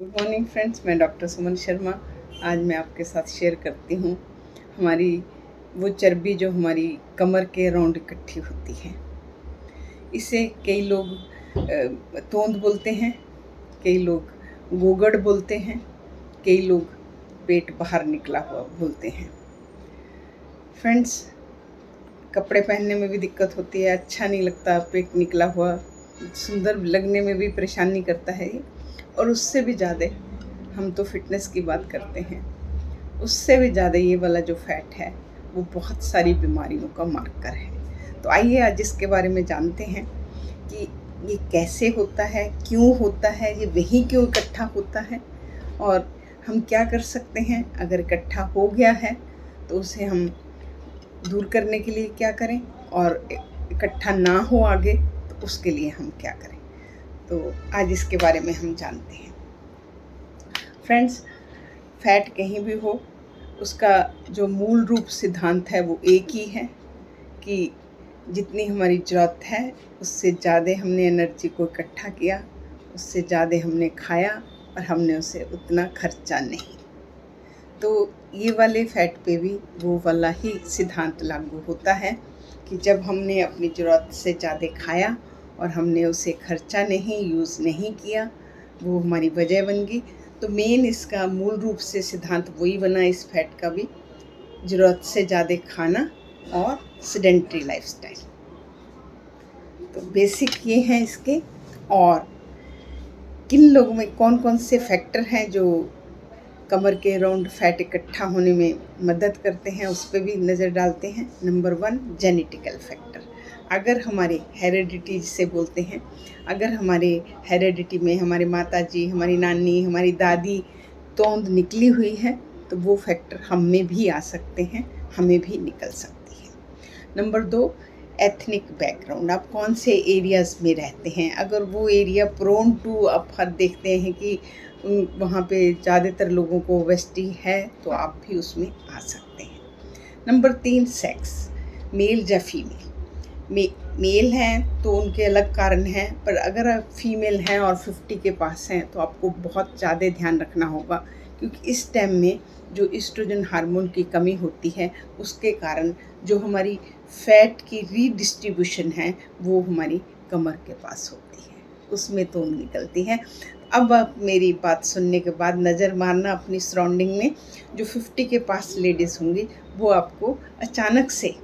Good morning friends, मैं doctor Suman Sharma. आज मैं आपके साथ शेयर करती हूँ हमारी वो चर्बी जो हमारी कमर के अराउंड इकट्ठी होती है। इसे कई लोग तोंद बोलते हैं, कई लोग गोगड़ बोलते हैं, कई लोग पेट बाहर निकला हुआ बोलते हैं। फ्रेंड्स, कपड़े पहनने में भी दिक्कत होती है, अच्छा नहीं लगता, पेट निकला हुआ सुंदर लगने में भी परेशानी करता है ये। और उससे भी ज़्यादा हम तो फिटनेस की बात करते हैं, उससे भी ज़्यादा ये वाला जो फैट है वो बहुत सारी बीमारियों का मार्कर है। तो आइए आज इसके बारे में जानते हैं कि ये कैसे होता है, क्यों होता है, ये वहीं क्यों इकट्ठा होता है और हम क्या कर सकते हैं। अगर इकट्ठा हो गया है तो उसे हम दूर करने के लिए क्या करें, और इकट्ठा ना हो आगे तो उसके लिए हम क्या करें। तो आज इसके बारे में हम जानते हैं। फ्रेंड्स, फैट कहीं भी हो, उसका जो मूल रूप सिद्धांत है वो एक ही है कि जितनी हमारी ज़रूरत है उससे ज़्यादा हमने एनर्जी को इकट्ठा किया, उससे ज़्यादा हमने खाया और हमने उसे उतना खर्चा नहीं। तो ये वाले फैट पे भी वो वाला ही सिद्धांत लागू होता है कि जब हमने अपनी ज़रूरत से ज़्यादा खाया और हमने उसे खर्चा नहीं, यूज़ नहीं किया, वो हमारी वजह बन गई। तो मेन इसका मूल रूप से सिद्धांत वही बना इस फैट का भी, ज़रूरत से ज़्यादा खाना और सेडेंट्री लाइफस्टाइल। तो बेसिक ये हैं इसके। और किन लोगों में कौन कौन से फैक्टर हैं जो कमर के अराउंड फैट इकट्ठा होने में मदद करते हैं, उस पर भी नज़र डालते हैं। Number 1, genetical factor. अगर हमारे हेरेडिटी जिसे बोलते हैं, अगर हमारे हेरेडिटी में हमारे माता जी, हमारी नानी, हमारी दादी तोंद निकली हुई है तो वो फैक्टर हम में भी आ सकते हैं, हमें भी निकल सकती है। Number 2, ethnic background. आप कौन से एरियाज़ में रहते हैं। अगर वो एरिया प्रोन टू, आप हर देखते हैं कि वहाँ पे ज़्यादातर लोगों को ओबेसिटी है तो आप भी उसमें आ सकते हैं। Number 3, sex. मेल या फीमेल। मेल हैं तो उनके अलग कारण हैं, पर अगर आप फीमेल हैं और 50 के पास हैं तो आपको बहुत ज़्यादा ध्यान रखना होगा, क्योंकि इस टाइम में जो एस्ट्रोजन हार्मोन की कमी होती है उसके कारण जो हमारी फैट की रीडिस्ट्रीब्यूशन है वो हमारी कमर के पास होती है, उसमें तो निकलती है। अब आप मेरी बात सुनने के बाद नज़र मारना अपनी सराउंडिंग में, जो 50 के पास लेडीज़ होंगी वो आपको अचानक से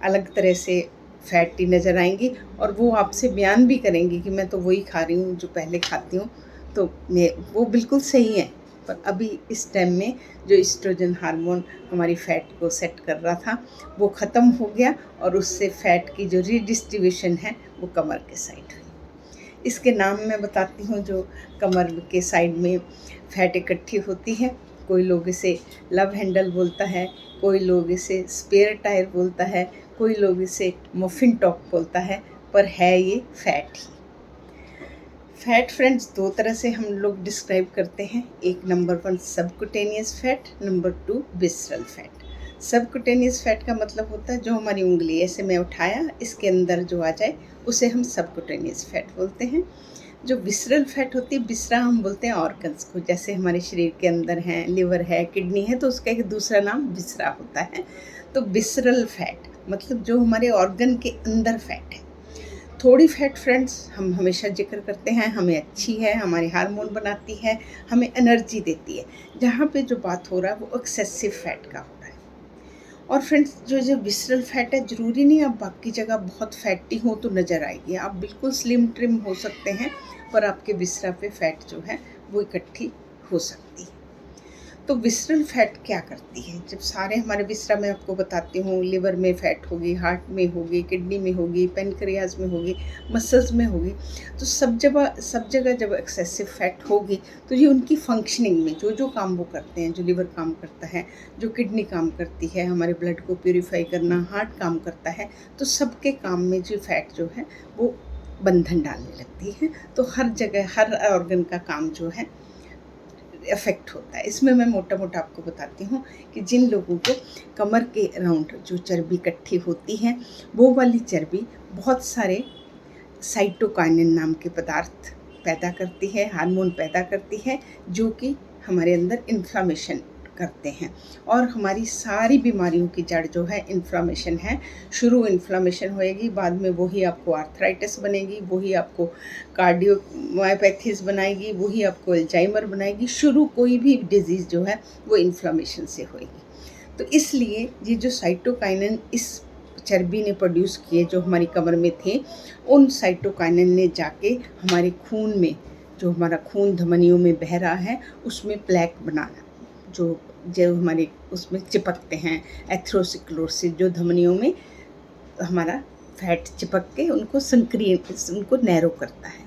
अलग तरह से फैटी नज़र आएंगी और वो आपसे बयान भी करेंगी कि मैं तो वही खा रही हूँ जो पहले खाती हूँ। तो मैं वो बिल्कुल सही है, पर अभी इस टाइम में जो एस्ट्रोजन हार्मोन हमारी फ़ैट को सेट कर रहा था वो ख़त्म हो गया और उससे फ़ैट की जो रीडिस्ट्रीब्यूशन है वो कमर के साइड हुई। इसके नाम मैं बताती हूँ जो कमर के साइड में फ़ैट इकट्ठी होती है। कोई लोग इसे लव हैंडल बोलता है, कोई लोग इसे स्पेयर टायर बोलता है, कोई लोग इसे मफिन टॉप बोलता है, पर है ये फैट ही। फैट फ्रेंड्स दो तरह से हम लोग डिस्क्राइब करते हैं। एक number 1 subcutaneous fat, number 2 visceral fat. Subcutaneous fat का मतलब होता है जो हमारी उंगली ऐसे मैं उठाया इसके अंदर जो आ जाए उसे हम सबकुटेनियस फैट बोलते हैं। जो विसरल फैट होती है, विसरा हम बोलते हैं ऑर्गन्स को, जैसे हमारे शरीर के अंदर हैं, लिवर है, किडनी है, तो उसका एक दूसरा नाम विसरा होता है। तो विसरल फैट मतलब जो हमारे ऑर्गन के अंदर फैट है। थोड़ी फैट फ्रेंड्स हम हमेशा जिक्र करते हैं, हमें अच्छी है, हमारे हार्मोन बनाती है, हमें एनर्जी देती है। जहाँ पे जो बात हो रहा है वो एक्सेसिव फैट का हो रहा है। और फ्रेंड्स जो जो विसरल फैट है, ज़रूरी नहीं आप बाकी जगह बहुत फैटी हो तो नज़र आएगी, आप बिल्कुल स्लिम ट्रिम हो सकते हैं, पर आपके विसरा पे फैट जो है वो इकट्ठी हो सकती है। तो विसरल फैट क्या करती है, जब सारे हमारे विसरा में आपको बताती हूँ, लिवर में फैट होगी, हार्ट में होगी, किडनी में होगी, पेनक्रियाज में होगी, मसल्स में होगी, तो सब जगह जब एक्सेसिव फैट होगी तो ये उनकी फंक्शनिंग में जो जो काम वो करते हैं, जो लिवर काम करता है, जो किडनी काम करती है, हमारे ब्लड को प्योरीफाई करना, हार्ट काम करता है, तो सबके काम में जो फैट जो है वो बंधन डालने लगती है। तो हर जगह हर ऑर्गन का काम जो है इफ़ेक्ट होता है। इसमें मैं मोटा मोटा आपको बताती हूँ कि जिन लोगों को कमर के अराउंड जो चर्बी इकट्ठी होती है वो वाली चर्बी बहुत सारे साइटोकाइनिन नाम के पदार्थ पैदा करती है, हार्मोन पैदा करती है, जो कि हमारे अंदर इन्फ्लामेशन करते हैं। और हमारी सारी बीमारियों की जड़ जो है इन्फ्लामेशन है। शुरू इन्फ्लामेशन होएगी, बाद में वही आपको आर्थराइटिस बनेगी, वही आपको कार्डियोमायोपैथीज बनाएगी, वही आपको अल्जाइमर बनाएगी। शुरू कोई भी डिजीज़ जो है वो इन्फ्लामेशन से होएगी। तो इसलिए ये जो साइटोकाइनिन इस चर्बी ने प्रोड्यूस किए जो हमारी कमर में थे, उन साइटोकाइनिन ने जाके हमारे खून में, जो हमारा खून धमनियों में बह रहा है, उसमें प्लेक बनाना, जो जो हमारे उसमें चिपकते हैं, एथेरोस्क्लेरोसिस, जो धमनियों में हमारा फैट चिपक के उनको संक्रिय, उनको नैरो करता है।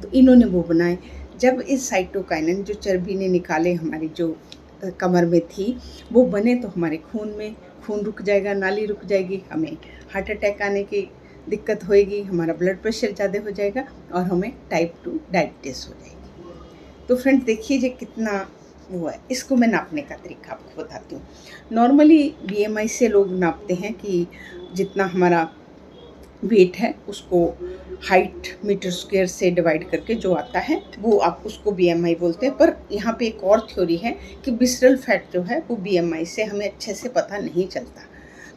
तो इन्होंने वो बनाए। जब इस साइटोकाइनिन जो चर्बी ने निकाले हमारी जो कमर में थी, वो बने तो हमारे खून में खून रुक जाएगा, नाली रुक जाएगी, हमें हार्ट अटैक आने की दिक्कत होएगी, हमारा ब्लड प्रेशर ज़्यादा हो जाएगा और हमें टाइप 2 डायबिटीज़ हो जाएगी। तो फ्रेंड्स देखिए ये कितना वो है। इसको मैं नापने का तरीका आपको बताती हूँ। नॉर्मली BMI से लोग नापते हैं कि जितना हमारा वेट है उसको हाइट मीटर स्क्वायर से डिवाइड करके जो आता है वो आप उसको BMI बोलते हैं। पर यहाँ पे एक और थ्योरी है कि विसरल फैट जो है वो BMI से हमें अच्छे से पता नहीं चलता।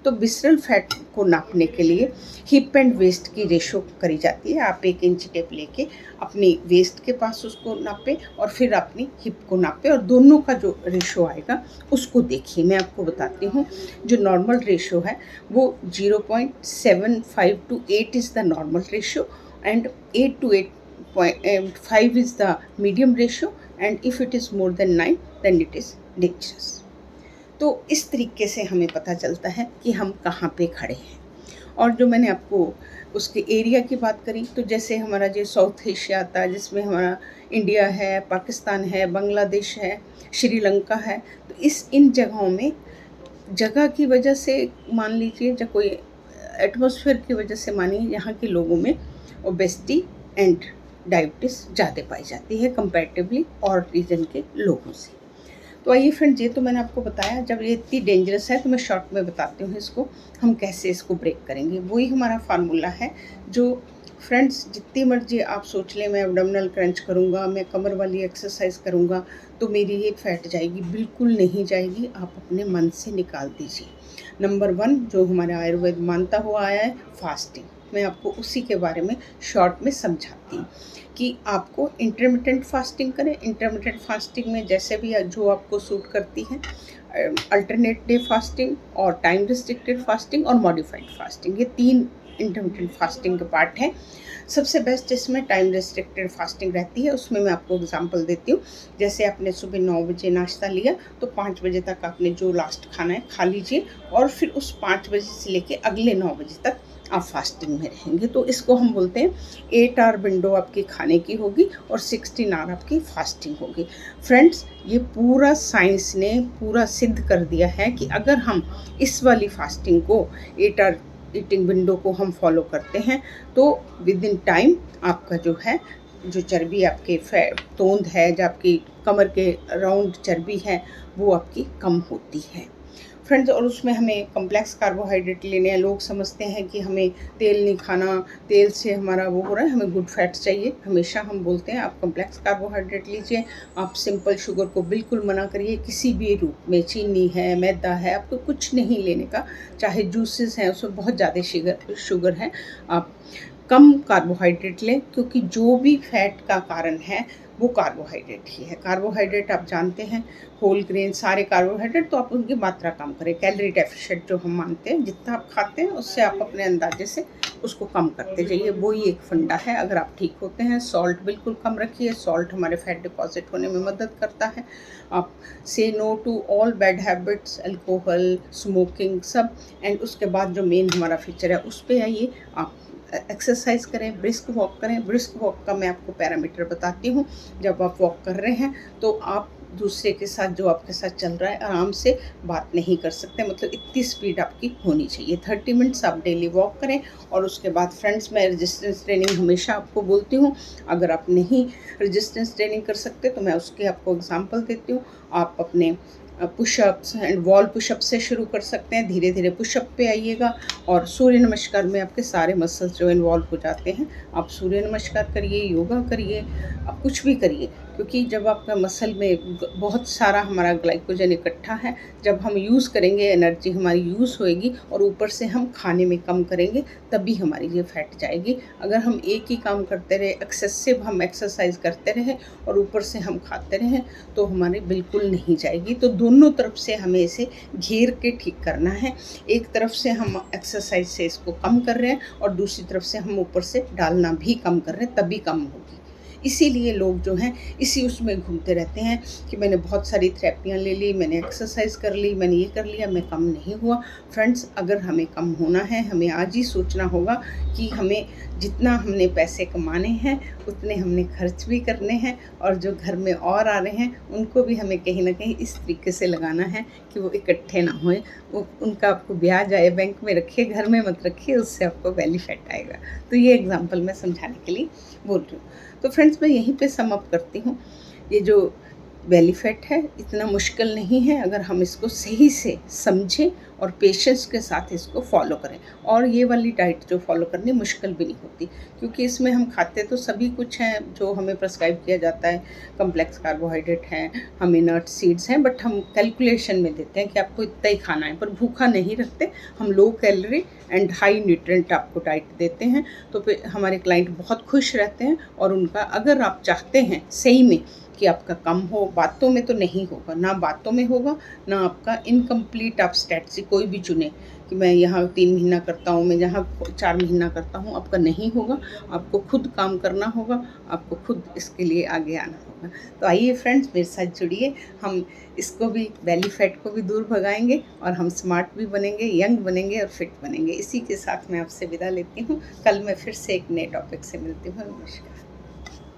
तो विसरल फैट को नापने के लिए हिप एंड वेस्ट की रेशो करी जाती है। आप 1 इंच टेप लेके अपनी वेस्ट के पास उसको नापें और फिर अपनी हिप को नापें और दोनों का जो रेशो आएगा उसको देखिए। मैं आपको बताती हूँ, जो नॉर्मल रेशो है वो 0.75 to 8 is the normal ratio and 8 to 8.5 is the medium ratio and if it is more than 9 then it is dangerous. तो इस तरीके से हमें पता चलता है कि हम कहाँ पे खड़े हैं। और जो मैंने आपको उसके एरिया की बात करी, तो जैसे हमारा जो साउथ एशिया आता है, जिसमें हमारा इंडिया है, पाकिस्तान है, बांग्लादेश है, श्रीलंका है, तो इन जगहों में जगह की वजह से मान लीजिए, या कोई एटमॉस्फेयर की वजह से मानिए, यहाँ के लोगों में ओबेसिटी एंड डायबिटीज़ ज़्यादा पाई जाती है कंपैरेटिवली और रीजन के लोगों से। तो आइए फ्रेंड्स, ये तो मैंने आपको बताया। जब ये इतनी डेंजरस है तो मैं शॉर्ट में बताती हूँ इसको हम कैसे इसको ब्रेक करेंगे। वही हमारा फार्मूला है जो फ्रेंड्स, जितनी मर्जी आप सोच लें मैं एब्डोमिनल क्रंच करूँगा, मैं कमर वाली एक्सरसाइज करूँगा तो मेरी ये फैट जाएगी, बिल्कुल नहीं जाएगी। आप अपने मन से निकाल दीजिए। नंबर 1 जो हमारा आयुर्वेद मानता हुआ आया है, फास्टिंग। मैं आपको उसी के बारे में शॉर्ट में समझाती हूँ कि आपको इंटरमिटेंट फास्टिंग करें। इंटरमिटेंट फास्टिंग में जैसे भी जो आपको सूट करती है, अल्टरनेट डे फास्टिंग और टाइम रिस्ट्रिक्टेड फास्टिंग और मॉडिफाइड फास्टिंग, ये 3 इंटरमिटेंट फास्टिंग के पार्ट हैं। सबसे बेस्ट इसमें टाइम रिस्ट्रिक्टेड फास्टिंग रहती है। उसमें मैं आपको एग्जांपल देती हूँ। जैसे आपने सुबह 9 बजे नाश्ता लिया तो 5 बजे तक आपने जो लास्ट खाना है खा लीजिए और फिर उस 5 बजे से लेके अगले 9 बजे तक आप फास्टिंग में रहेंगे। तो इसको हम बोलते हैं 8 आवर विंडो आपकी खाने की होगी और 16 आवर आपकी फास्टिंग होगी। फ्रेंड्स, ये पूरा साइंस ने पूरा सिद्ध कर दिया है कि अगर हम इस वाली फास्टिंग को 8 आवर ईटिंग विंडो को हम फॉलो करते हैं तो विद इन टाइम आपका जो है, जो चर्बी आपके तोंद है, जो आपकी कमर के राउंड चर्बी है, वो आपकी कम होती है फ्रेंड्स। और उसमें हमें कम्प्लेक्स कार्बोहाइड्रेट लेने हैं। लोग समझते हैं कि हमें तेल नहीं खाना, तेल से हमारा वो हो रहा है, हमें गुड फैट्स चाहिए। हमेशा हम बोलते हैं आप कम्प्लेक्स कार्बोहाइड्रेट लीजिए, आप सिंपल शुगर को बिल्कुल मना करिए किसी भी रूप में। चीनी है, मैदा है, आपको कुछ नहीं लेने का। चाहे जूसेस हैं उसमें बहुत ज़्यादा शुगर है, आप कम कार्बोहाइड्रेट लें, क्योंकि जो भी फैट का कारण है वो कार्बोहाइड्रेट ही है। कार्बोहाइड्रेट आप जानते हैं, होल ग्रेन सारे कार्बोहाइड्रेट, तो आप उनकी मात्रा कम करें। कैलोरी डेफिशिएंट जो हम मानते हैं, जितना आप खाते हैं उससे आप अपने अंदाजे से उसको कम करते जाइए। वही एक फंडा है, अगर आप ठीक होते हैं। सॉल्ट बिल्कुल कम रखिए, सॉल्ट हमारे फैट डिपॉजिट होने में मदद करता है। आप से no to all bad habits, alcohol, smoking, सब। एंड उसके बाद जो मेन हमारा फीचर है उस पर आइए। आप एक्सरसाइज करें, ब्रिस्क वॉक करें। ब्रिस्क वॉक का मैं आपको पैरामीटर बताती हूँ। जब आप वॉक कर रहे हैं तो आप दूसरे के साथ, जो आपके साथ चल रहा है, आराम से बात नहीं कर सकते, मतलब इतनी स्पीड आपकी होनी चाहिए। 30 मिनट्स आप डेली वॉक करें। और उसके बाद फ्रेंड्स, मैं रेजिस्टेंस ट्रेनिंग हमेशा आपको बोलती हूँ। अगर आप नहीं रेजिस्टेंस ट्रेनिंग कर सकते तो मैं उसके आपको एग्जांपल देती हूँ। आप अपने पुशअप्स एंड वॉल पुशअप से शुरू कर सकते हैं। धीरे धीरे पुशअप पे आइएगा और सूर्य नमस्कार में आपके सारे मसल्स जो इन्वॉल्व हो जाते हैं। आप सूर्य नमस्कार करिए, योगा करिए, आप कुछ भी करिए, क्योंकि जब आपका मसल में बहुत सारा हमारा ग्लाइकोजन इकट्ठा है, जब हम यूज़ करेंगे, एनर्जी हमारी यूज़ होएगी और ऊपर से हम खाने में कम करेंगे, तभी हमारी ये फैट जाएगी। अगर हम एक ही काम करते रहे, एक्सेसिव हम एक्सरसाइज करते रहे और ऊपर से हम खाते रहें, तो हमारी बिल्कुल नहीं जाएगी। तो दोनों तरफ से हमें इसे घेर के ठीक करना है। एक तरफ से हम एक्सरसाइज से इसको कम कर रहे हैं और दूसरी तरफ से हम ऊपर से डालना भी कम कर रहे हैं, तभी कम होगी। इसीलिए लोग जो हैं इसी उसमें घूमते रहते हैं कि मैंने बहुत सारी थेरेपियाँ ले ली, मैंने एक्सरसाइज कर ली, मैंने ये कर लिया, मैं कम नहीं हुआ। फ्रेंड्स, अगर हमें कम होना है, हमें आज ही सोचना होगा कि हमें जितना हमने पैसे कमाने हैं उतने हमने खर्च भी करने हैं, और जो घर में और आ रहे हैं उनको भी हमें कहीं ना कहीं इस तरीके से लगाना है कि वो इकट्ठे ना होए। उनका आपको ब्याज आए, बैंक में रखिए, घर में मत रखिए, उससे आपको बेली फैट आएगा। तो ये एग्जाम्पल मैं समझाने के लिए बोल रही हूँ। तो फ्रेंड्स, मैं यहीं पे सम अप करती हूँ। ये जो बेली फैट है इतना मुश्किल नहीं है अगर हम इसको सही से समझें और पेशेंस के साथ इसको फॉलो करें। और ये वाली डाइट जो फॉलो करनी मुश्किल भी नहीं होती, क्योंकि इसमें हम खाते तो सभी कुछ हैं जो हमें प्रेस्क्राइब किया जाता है। कम्प्लेक्स कार्बोहाइड्रेट हैं, हमें नट्स सीड्स हैं, बट हम कैलकुलेशन में देते हैं कि आपको इतना ही खाना है, पर भूखा नहीं रखते। हम low calorie and high nutrient आपको डाइट देते हैं, तो फिर हमारे क्लाइंट बहुत खुश रहते हैं। और उनका, अगर आप चाहते हैं सही में कि आपका कम हो, बातों में तो नहीं होगा, ना बातों में होगा ना आपका इनकम्प्लीट आप स्ट्रैटेजी कोई भी चुने कि मैं यहाँ 3 महीना करता हूँ, मैं यहाँ 4 महीना करता हूँ, आपका नहीं होगा। आपको खुद काम करना होगा, आपको खुद इसके लिए आगे आना होगा। तो आइए फ्रेंड्स, मेरे साथ जुड़िए, हम इसको भी, बेली फैट को भी दूर भगाएंगे और हम स्मार्ट भी बनेंगे, यंग बनेंगे और फिट बनेंगे। इसी के साथ मैं आपसे विदा लेती हूँ। कल मैं फिर से एक नए टॉपिक से मिलती हूँ। नमस्कार।